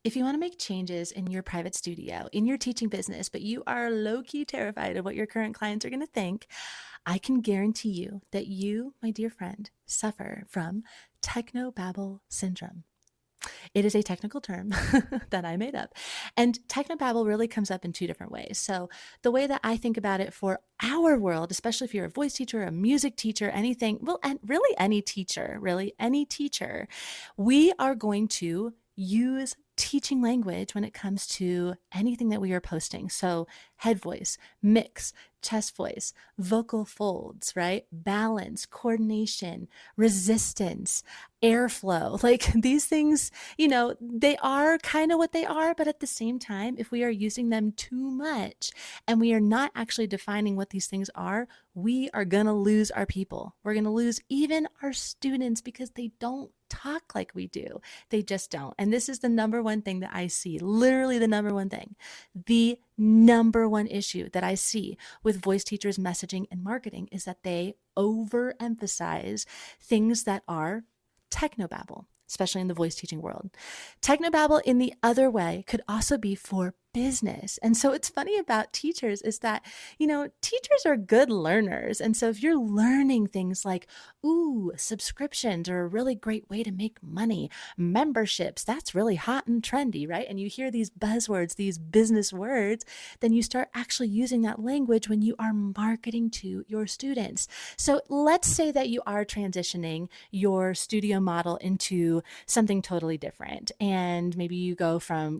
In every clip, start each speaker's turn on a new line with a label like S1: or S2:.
S1: If you want to make changes in your private studio, in your teaching business, but you are low-key terrified of what your current clients are going to think, I can guarantee you that you, my dear friend, suffer from technobabble syndrome. It is a technical term that I made up. And technobabble really comes up in two different ways. So, the way that I think about it for our world, especially if you're a voice teacher, a music teacher, anything, well, and really any teacher, we are going to use teaching language when it comes to anything that we are posting. So, head voice, mix, chest voice, vocal folds, right? Balance, coordination, resistance, airflow. Like these things, they are kind of what they are, but at the same time, if we are using them too much and we are not actually defining what these things are, we are going to lose our people. We're going to lose even our students because they don't talk like we do. They just don't. And this is the number one thing that I see, literally the number one thing. The number one issue that I see with voice teachers' messaging and marketing is that they overemphasize things that are technobabble, especially in the voice teaching world. Technobabble in the other way could also be for business. And so it's funny about teachers is that, teachers are good learners. And so if you're learning things like, ooh, subscriptions are a really great way to make money, memberships, that's really hot and trendy, right? And you hear these buzzwords, these business words, then you start actually using that language when you are marketing to your students. So let's say that you are transitioning your studio model into something totally different. And maybe you go from,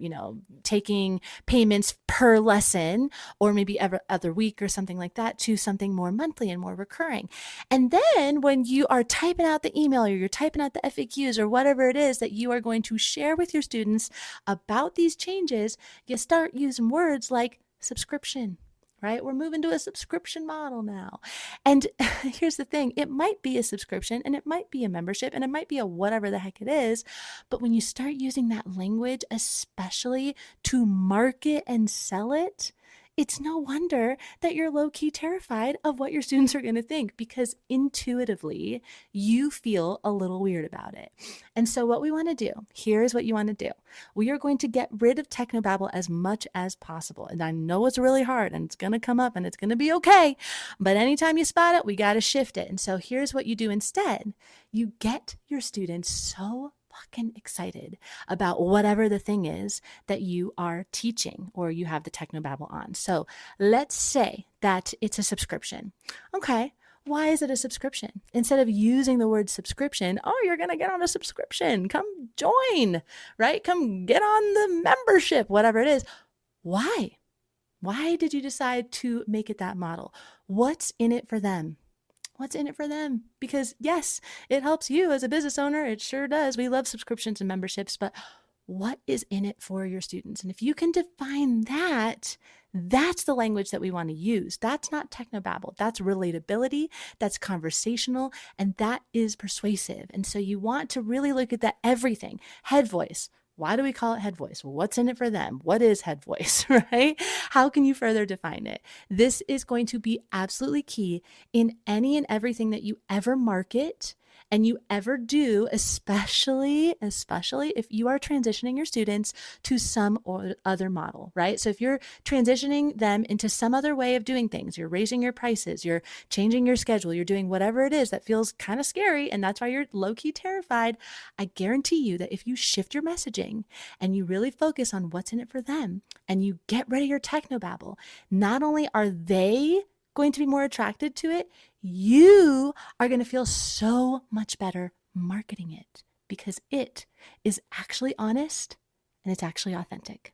S1: taking payments per lesson or maybe every other week or something like that to something more monthly and more recurring. And then when you are typing out the email or you're typing out the FAQs or whatever it is that you are going to share with your students about these changes, you start using words like subscription, right? We're moving to a subscription model now. And here's the thing, it might be a subscription and it might be a membership and it might be a whatever the heck it is. But when you start using that language, especially to market and sell it, it's no wonder that you're low-key terrified of what your students are going to think because intuitively you feel a little weird about it. And so what we want to do, here's what you want to do. We are going to get rid of technobabble as much as possible. And I know it's really hard and it's going to come up and it's going to be okay. But anytime you spot it, we got to shift it. And so here's what you do instead. You get your students so fucking excited about whatever the thing is that you are teaching or you have the technobabble on. So let's say that it's a subscription. Okay. Why is it a subscription? Instead of using the word subscription, oh, you're going to get on a subscription. Come join, right? Come get on the membership, whatever it is. Why? Why did you decide to make it that model? What's in it for them? What's in it for them? Because yes, it helps you as a business owner. It sure does. We love subscriptions and memberships, but what is in it for your students? And if you can define that, that's the language that we want to use. That's not technobabble. That's relatability. That's conversational. And that is persuasive. And so you want to really look at that everything. Head voice. Why do we call it head voice? Well, what's in it for them? What is head voice, right? How can you further define it? This is going to be absolutely key in any and everything that you ever market and you ever do, especially if you are transitioning your students to some other model, right? So if you're transitioning them into some other way of doing things, you're raising your prices, you're changing your schedule, you're doing whatever it is that feels kind of scary, and that's why you're low-key terrified, I guarantee you that if you shift your messaging and you really focus on what's in it for them and you get rid of your technobabble, not only are they going to be more attracted to it, you are going to feel so much better marketing it because it is actually honest and it's actually authentic.